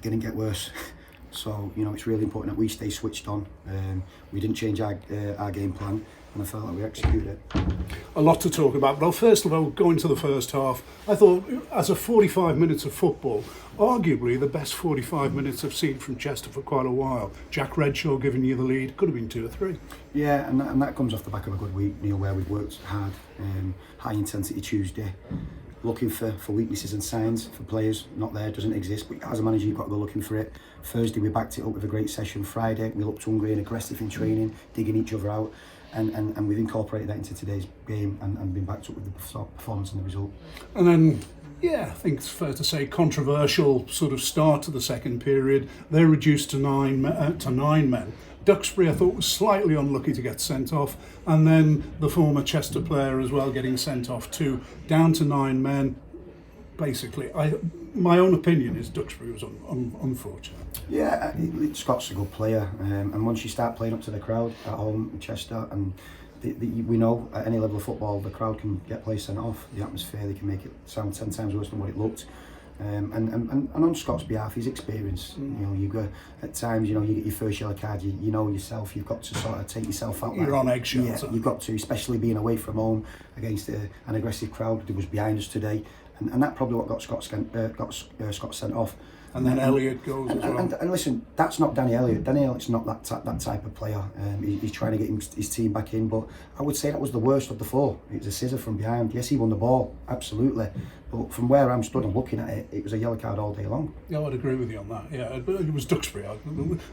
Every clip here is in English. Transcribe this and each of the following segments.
didn't get worse. So, you know, it's really important that we stay switched on. We didn't change our game plan, and I felt like we executed it. A lot to talk about. Well, first of all, going to the first half, I thought as a 45 minutes of football, arguably the best 45 minutes I've seen from Chester for quite a while. Jack Redshaw giving you the lead, could have been 2 or 3. Yeah, and that comes off the back of a good week, Neil, where we've worked hard, high intensity Tuesday, looking for weaknesses and signs for players. Not there, doesn't exist, but as a manager you've got to go looking for it. Thursday we backed it up with a great session. Friday we looked hungry and aggressive in training, digging each other out, and we've incorporated that into today's game and been backed up with the performance and the result. And then, yeah, I think it's fair to say controversial sort of start to the second period. They're reduced to 9 men. Duxbury, I thought, was slightly unlucky to get sent off, and then the former Chester player as well getting sent off too, down to 9 men. Basically, my own opinion is Duxbury was unfortunate. Yeah, Scott's a good player, and once you start playing up to the crowd at home in Chester, and we know at any level of football the crowd can get players sent off. The atmosphere, they can make it sound 10 times worse than what it looked. And on Scott's behalf, his experience, you know, you go at times, you know, you get your first yellow card, you know yourself, you've got to sort of take yourself out. You're on eggshells. Yeah, you've got to, especially being away from home against an aggressive crowd that was behind us today, and that probably what got Scott sent off. And then Elliott goes as well. And listen, that's not Danny Elliott. Danny Elliott's not that type of player. He's trying to get his team back in, but I would say that was the worst of the 4. It was a scissor from behind. Yes, he won the ball, absolutely. But from where I'm stood and looking at it, it was a yellow card all day long. Yeah, I'd agree with you on that. Yeah, but it was Duxbury.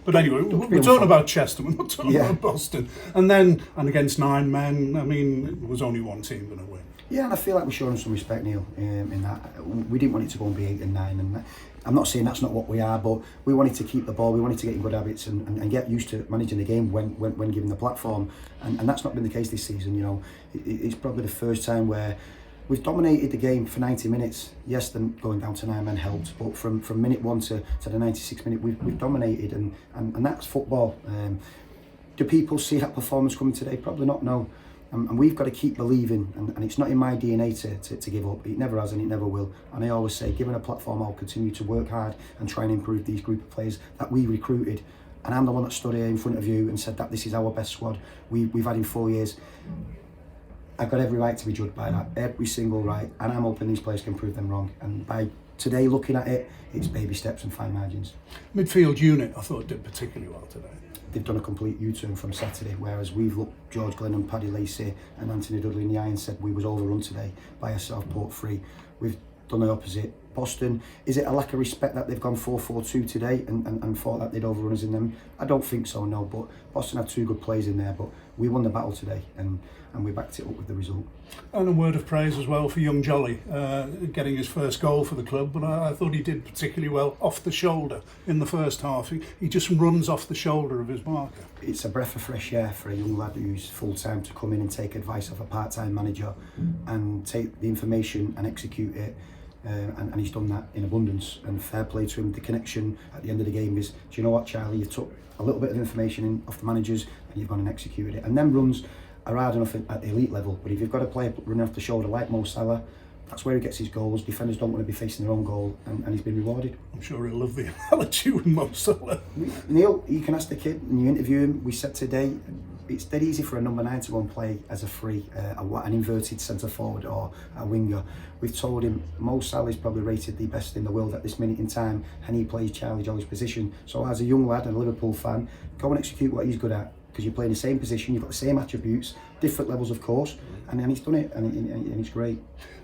But anyway, we're talking about Chester, we're not talking about Boston. And against 9 men, I mean, it was only one team going to win. Yeah, and I feel like we're showing some respect, Neil, in that. We didn't want it to go and be 8 and 9, and I'm not saying that's not what we are, but we wanted to keep the ball, we wanted to get in good habits and get used to managing the game when given the platform, and that's not been the case this season. You know, it's probably the first time where we've dominated the game for 90 minutes. Yes, then going down to 9 men helped, but from minute 1 to the 96th minute, we've dominated, and that's football. Do people see that performance coming today? Probably not, no. And we've got to keep believing, and it's not in my DNA to give up. It never has and it never will. And I always say, given a platform, I'll continue to work hard and try and improve these group of players that we recruited. And I'm the one that stood here in front of you and said that this is our best squad we've had in 4 years. I've got every right to be judged by that, every single right, and I'm hoping these players can prove them wrong. And by today looking at it, it's baby steps and fine margins. Midfield unit, I thought, did particularly well today. They've done a complete U-turn from Saturday, whereas we've looked George Glenn and Paddy Lacey and Anthony Dudley in the eye and said we was overrun today by a Southport 3. We've done the opposite. Boston, is it a lack of respect that they've gone 4-4-2 today and thought that they'd overrun us in them? I don't think so, no, but Boston had 2 good players in there, but we won the battle today and we backed it up with the result. And a word of praise as well for young Jolly, getting his first goal for the club, but I thought he did particularly well off the shoulder in the first half. He just runs off the shoulder of his marker. It's a breath of fresh air for a young lad who's full-time to come in and take advice of a part-time manager and take the information and execute it. And he's done that in abundance, and fair play to him. The connection at the end of the game is, do you know what, Charlie, you took a little bit of information off the managers and you've gone and executed it. And them runs are hard enough at the elite level, but if you've got a player running off the shoulder like Mo Salah, that's where he gets his goals. Defenders don't want to be facing their own goal, and he's been rewarded. I'm sure he'll love the analogy with Mo Salah. Neil, you can ask the kid and you interview him. We said today, it's dead easy for a number 9 to go and play as a free, an inverted centre forward or a winger. We've told him Mo Salah is probably rated the best in the world at this minute in time, and he plays Charlie Jolly's position. So as a young lad and a Liverpool fan, go and execute what he's good at, because you're playing the same position, you've got the same attributes, different levels of course, and he's done it, and it's great.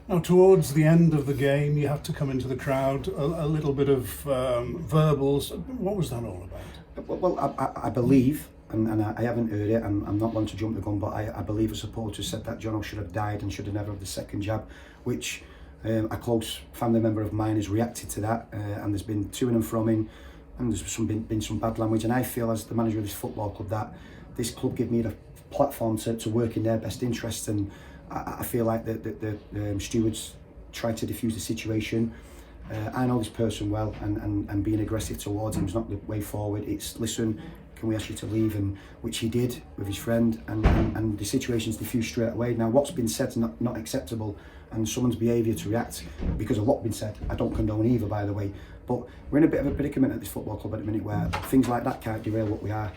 Now, towards the end of the game, you have to come into the crowd, a little bit of verbals. What was that all about? Well, I believe, and I haven't heard it, and I'm not one to jump the gun, but I believe a supporter said that Jono should have died and should have never had the second jab, which a close family member of mine has reacted to that, and there's been to and from him, and there's been some bad language, and I feel as the manager of this football club that this club give me the platform to work in their best interests, and I feel like the stewards tried to diffuse the situation. I know this person well, and being aggressive towards him is not the way forward. It's, listen, can we ask you to leave? And which he did with his friend, and the situation's diffused straight away. Now, what's been said is not acceptable, and someone's behaviour to react because of what's been said, I don't condone either, by the way. But we're in a bit of a predicament at this football club at the minute where things like that can't derail what we are.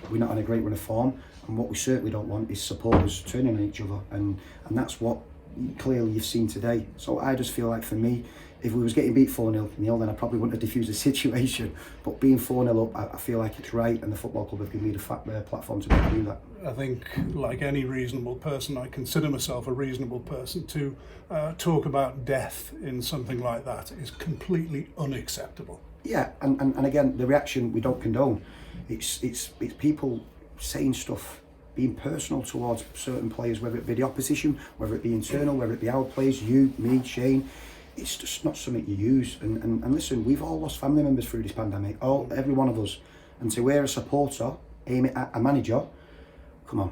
We're not on a great run of form, and what we certainly don't want is supporters turning on each other, and that's what clearly you've seen today. So I just feel like, for me, if we was getting beat 4-0, then I probably wouldn't have diffused the situation. But being 4-0 up, I feel like it's right, and the football club have given me the platform to be able to do that. I think, like any reasonable person, I consider myself a reasonable person, to talk about death in something like that is completely unacceptable. Yeah, and again, the reaction we don't condone. It's people saying stuff, being personal towards certain players, whether it be the opposition, whether it be internal, whether it be our players, you, me, Shane. It's just not something you use. And listen, we've all lost family members through this pandemic, every one of us. And to wear a supporter, aim it at a manager, come on.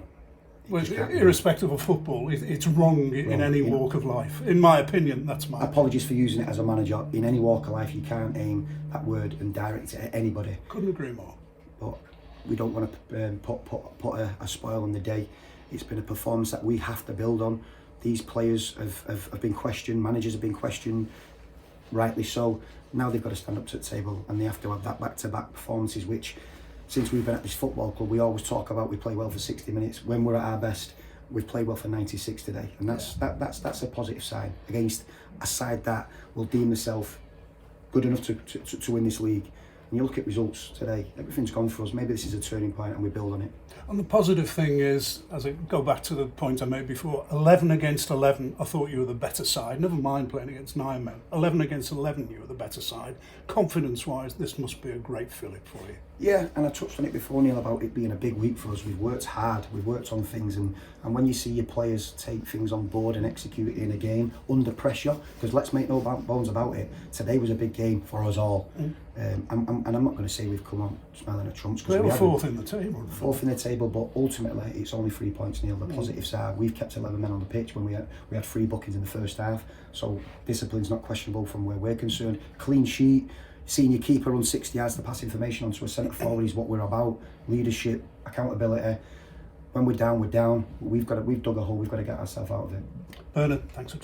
Well, irrespective of football, it's wrong in any walk of life. In my opinion, that's my apologies for using it as a manager. In any walk of life, you can't aim that word and direct it at anybody. Couldn't agree more. But we don't want to put a spoil on the day. It's been a performance that we have to build on. These players have been questioned, managers have been questioned, rightly so. Now they've got to stand up to the table, and they have to have that back-to-back performances, which, since we've been at this football club, we always talk about we play well for 60 minutes. When we're at our best, we've played well for 96 today, and that's a positive sign against a side that will deem themselves good enough to win this league. And you look at results today, everything's gone for us. Maybe this is a turning point and we build on it. And the positive thing is, as I go back to the point I made before, 11 against 11, I thought you were the better side. Never mind playing against 9 men. 11 against 11, you were the better side. Confidence-wise, this must be a great fillip for you. Yeah, and I touched on it before, Neil, about it being a big week for us. We've worked hard, we've worked on things, and when you see your players take things on board and execute it in a game under pressure, because let's make no bones about it, today was a big game for us all. And I'm not going to say we've come on smelling of trumps, because they were we fourth in the table. Fourth in the table, but ultimately it's only 3 points, Neil. The positives are we've kept 11 men on the pitch when we had 3 bookings in the first half, so discipline's not questionable from where we're concerned. Clean sheet. Seeing your keeper run 60 yards to pass information onto a centre forward is what we're about. Leadership, accountability. When we're down, we're down. We've dug a hole. We've got to get ourselves out of it. Bernard, thanks for